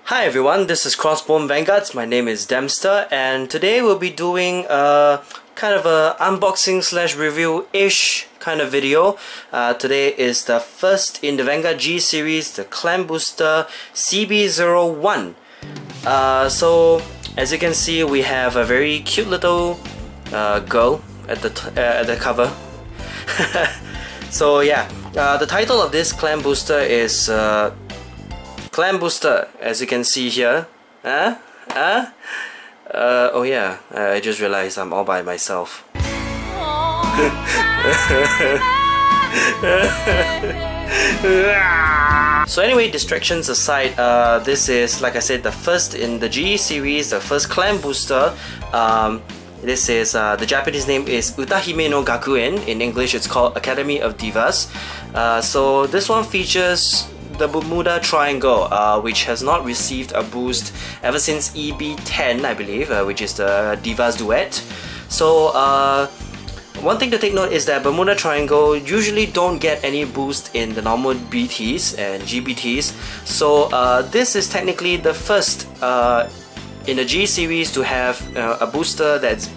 Hi everyone, this is Crossbone Vanguards. My name is Dempster, and today we'll be doing a kind of a unboxing slash review-ish kind of video. Today is the first in the Vanguard G series, the Clan Booster CB01. So as you can see, we have a very cute little girl at the cover. So yeah, the title of this Clan Booster is Clan Booster, as you can see here. Oh yeah, I just realized I'm all by myself. So anyway, distractions aside, this is, like I said, the first in the G series, the first Clan Booster. This is, the Japanese name is歌姫の学園. In English it's called Academy of Divas. So this one features the Bermuda Triangle, which has not received a boost ever since EB10, I believe, which is the Divas duet. So one thing to take note is that Bermuda Triangle usually don't get any boost in the normal BTs and GBTs. So this is technically the first in the G series to have a booster that's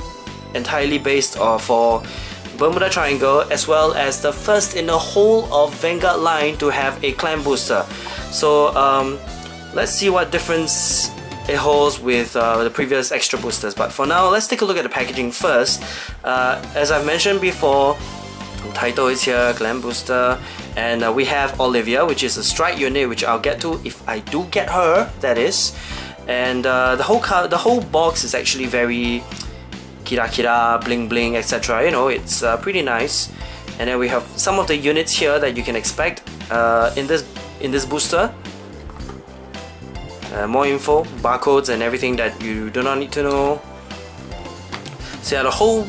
entirely based for Bermuda Triangle, as well as the first in the whole of Vanguard line to have a Clan Booster. So let's see what difference it holds with the previous extra boosters. But for now, let's take a look at the packaging first. As I've mentioned before, the title is here, Clan Booster, and we have Olivia, which is a strike unit, which I'll get to if I do get her, that is. And the whole box is actually very kira kira, bling bling, etc. You know, it's pretty nice. And then we have some of the units here that you can expect in this booster. More info, barcodes, and everything that you do not need to know. So yeah, the whole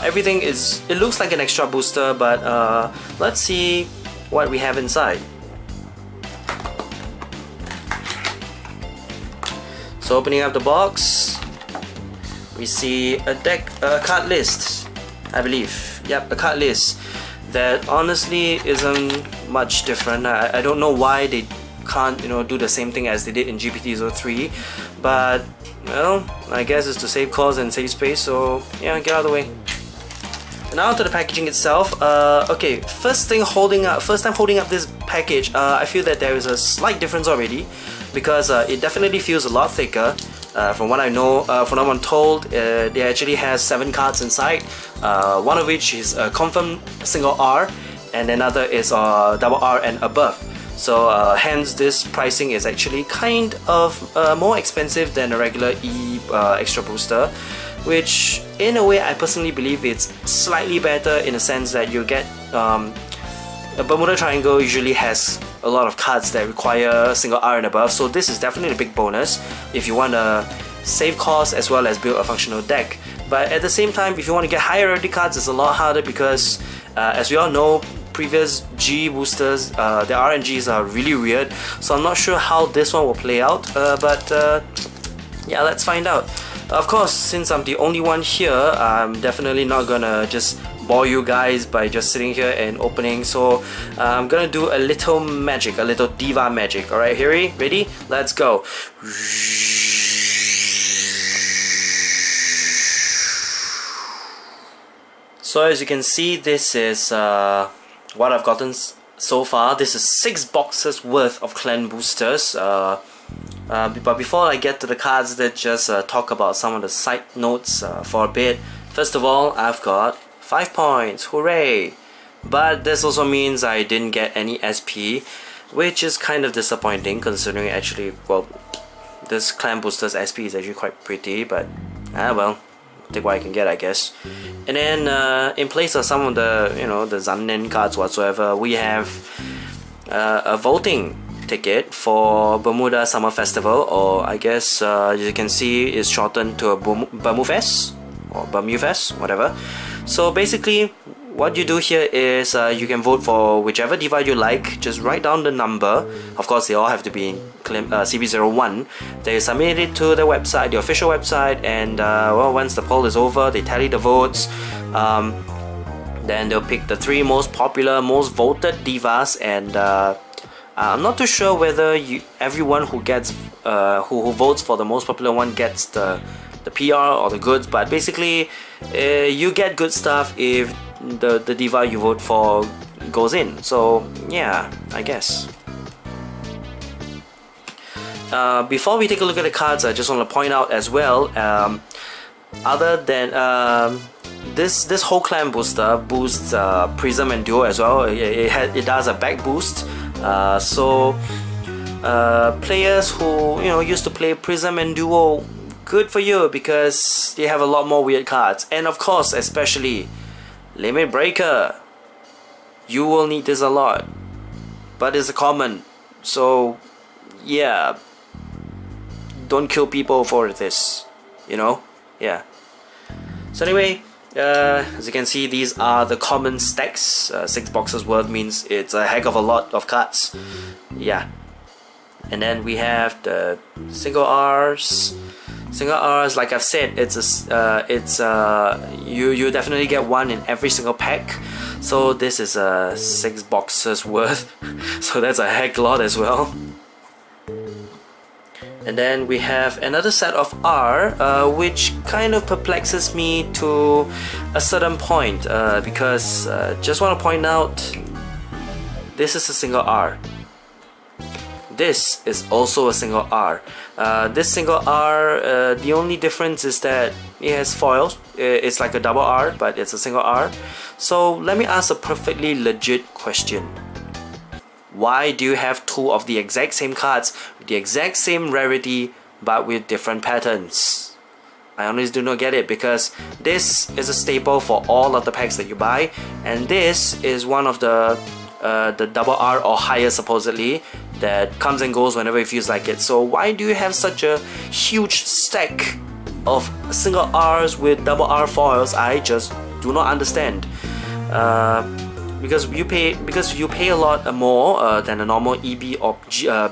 everything is, it looks like an extra booster, but let's see what we have inside. So opening up the box, we see a card list, I believe. Yep, a card list that honestly isn't much different. I don't know why they can't, you know, do the same thing as they did in GPT-03, but well, I guess it's to save cost and save space. So yeah, get out of the way. And now to the packaging itself. Okay, first time holding up this package, I feel that there is a slight difference already, because it definitely feels a lot thicker. From what I know, from what I'm told, they actually has 7 cards inside, one of which is a confirmed single R, and another is double R and above. So hence this pricing is actually kind of more expensive than a regular extra booster, which in a way I personally believe it's slightly better, in a sense that you get a Bermuda Triangle usually has a lot of cards that require single R and above, so this is definitely a big bonus if you want to save costs as well as build a functional deck. But at the same time, if you want to get higher rarity cards, it's a lot harder, because as we all know, previous G boosters, the RNGs are really weird, so I'm not sure how this one will play out, but yeah, let's find out. Of course, since I'm the only one here, I'm definitely not gonna just bore you guys by just sitting here and opening, so I'm gonna do a little magic, a little diva magic. Alright, Harry, ready? Let's go. So as you can see, this is what I've gotten so far. This is 6 boxes worth of Clan Boosters. But before I get to the cards, let's just talk about some of the side notes for a bit. First of all, I've got 5 points, hooray! But this also means I didn't get any SP, which is kind of disappointing, considering actually, well, this Clan Booster's SP is actually quite pretty, but well, take what I can get, I guess. And then in place of some of the, you know, the Zannen cards whatsoever, we have a voting ticket for Bermuda Summer Festival, or I guess you can see it's shortened to a Bermufest or Bermufest, whatever. So basically, what you do here is you can vote for whichever diva you like. Just write down the number. Of course, they all have to be in CB01. They submit it to the website, the official website, and well, once the poll is over, they tally the votes. Then they'll pick the 3 most popular, most voted divas, and I'm not too sure whether everyone who gets who votes for the most popular one gets the PR or the goods, but basically you get good stuff if the diva you vote for goes in. So yeah, I guess. Before we take a look at the cards, I just want to point out as well, other than this whole clan booster boosts Prism and Duo as well. It does a back boost, so players who used to play Prism and Duo, good for you, because they have a lot more weird cards. And of course, especially Limit Breaker, you will need this a lot, but it's a common, so yeah, don't kill people for this, yeah. So anyway, as you can see, these are the common stacks. 6 boxes worth means it's a heck of a lot of cards, yeah. And then we have the single R's. Single R's, like I've said, you definitely get one in every single pack. So this is 6 boxes worth, so that's a heck lot as well. And then we have another set of R, which kind of perplexes me to a certain point, because just want to point out, this is a single R. This is also a single R. This single R, the only difference is that it has foils. It's like a double R, but it's a single R. So let me ask a perfectly legit question. Why do you have 2 of the exact same cards with the exact same rarity but with different patterns? I honestly do not get it, because this is a staple for all of the packs that you buy, and this is one of the double R or higher supposedly that comes and goes whenever it feels like it. So why do you have such a huge stack of single R's with double R foils? I just do not understand. Because you pay a lot more than a normal EB or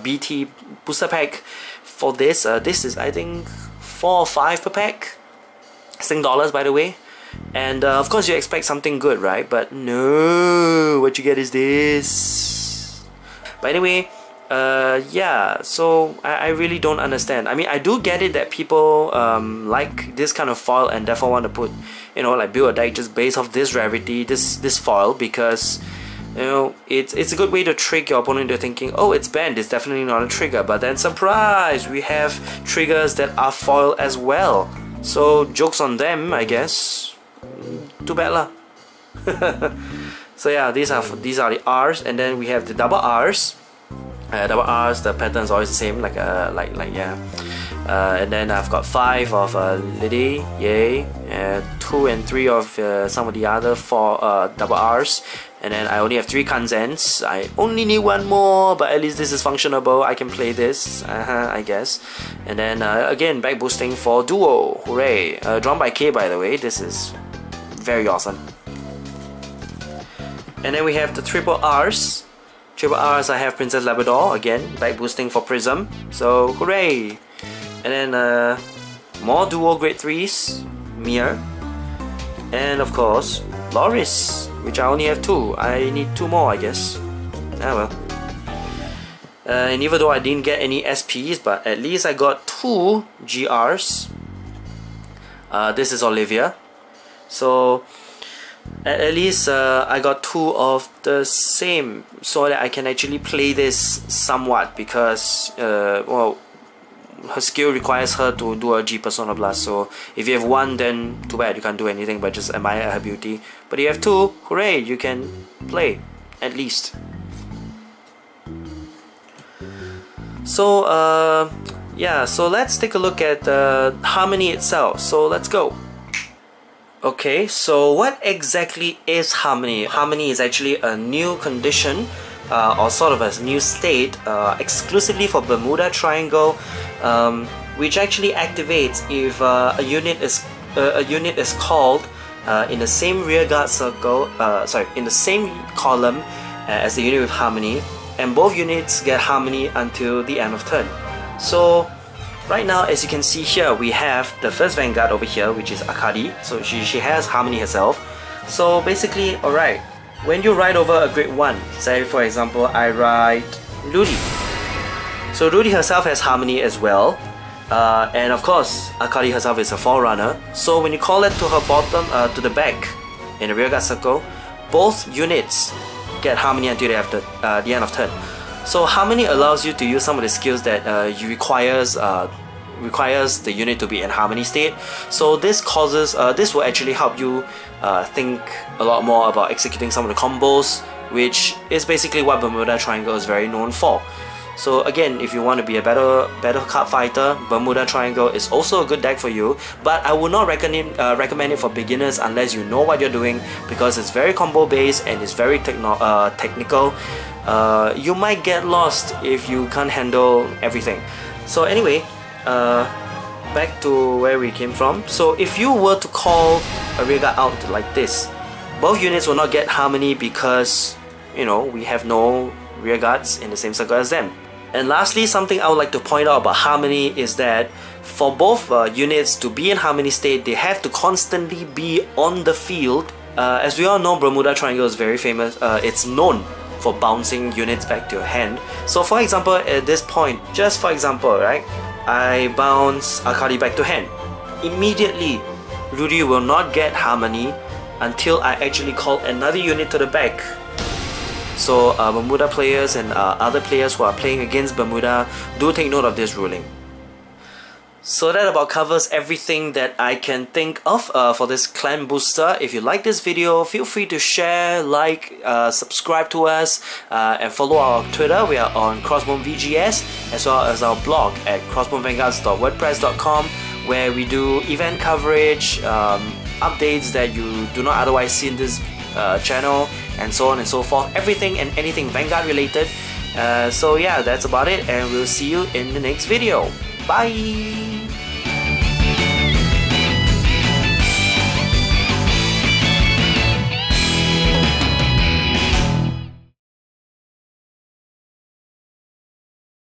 BT booster pack for this. This is, I think, 4 or 5 per pack, Sing dollars by the way. And of course you expect something good, right? But no, what you get is this. But anyway, yeah, so I really don't understand. I mean, I do get it that people like this kind of foil and therefore want to put, like build a deck just based off this rarity, this foil, because it's a good way to trick your opponent into thinking, oh, it's banned, it's definitely not a trigger. But then surprise, we have triggers that are foil as well. So joke's on them, I guess. Too bad lah. So yeah, these are the R's, and then we have the double R's. Double R's, the pattern is always the same, yeah. And then I've got 5 of Liddy, yay, 2 and 3 of some of the other 4 double R's, and then I only have 3 Kanzens. I only need 1 more, but at least this is functionable. I can play this, I guess. And then again, back boosting for Duo, hooray! Drawn by K, by the way. This is very awesome. And then we have the triple R's. Triple R's, I have Princess Labrador, again, back boosting for Prism, so hooray! And then more Duo grade 3s, Mir, and of course, Loris, which I only have 2. I need 2 more, I guess. Ah well. And even though I didn't get any SPs, but at least I got 2 GRs. This is Olivia. So at least I got 2 of the same, so that I can actually play this somewhat, because well, her skill requires her to do a G Persona Blast. So if you have 1, then too bad, you can't do anything but just admire her beauty. But if you have 2, hooray, you can play at least. So yeah, so let's take a look at the Harmony itself. So let's go. Okay, so what exactly is Harmony? Harmony is actually a new condition, or sort of a new state, exclusively for Bermuda Triangle, which actually activates if a unit is called in the same rearguard circle, in the same column as the unit with Harmony, and both units get Harmony until the end of turn. So right now, as you can see here, we have the first Vanguard over here, which is Akari. So she has Harmony herself. So basically, alright, when you ride over a grade 1, say for example I ride Rudy. So Rudy herself has harmony as well. And of course, Akari herself is a forerunner. So when you call it to her bottom, to the back, in the rearguard circle, both units get harmony until they have the end of turn. So harmony allows you to use some of the skills that requires the unit to be in harmony state. So this will actually help you think a lot more about executing some of the combos, which is basically what Bermuda Triangle is very known for. So again, if you want to be a better card fighter, Bermuda Triangle is also a good deck for you, but I would not recommend it for beginners unless you know what you're doing, because it's very combo based and it's very technical. You might get lost if you can't handle everything. So anyway, back to where we came from. So if you were to call a rearguard out like this, both units will not get harmony because, you know, we have no rearguards in the same circle as them. And lastly, something I would like to point out about harmony is that for both units to be in harmony state, they have to constantly be on the field. As we all know, Bermuda Triangle is very famous. It's known for bouncing units back to your hand. So for example, at this point, just for example, right, I bounce Akari back to hand. Immediately, Rudy will not get harmony until I actually call another unit to the back. So Bermuda players and other players who are playing against Bermuda, do take note of this ruling. So that about covers everything that I can think of for this clan booster. If you like this video, feel free to share, like, subscribe to us, and follow our Twitter. We are on Crossbone VGS, as well as our blog at crossbonevanguards.wordpress.com, where we do event coverage, updates that you do not otherwise see in this channel, and so on and so forth. Everything and anything Vanguard related. So yeah, that's about it, and we'll see you in the next video. Bye!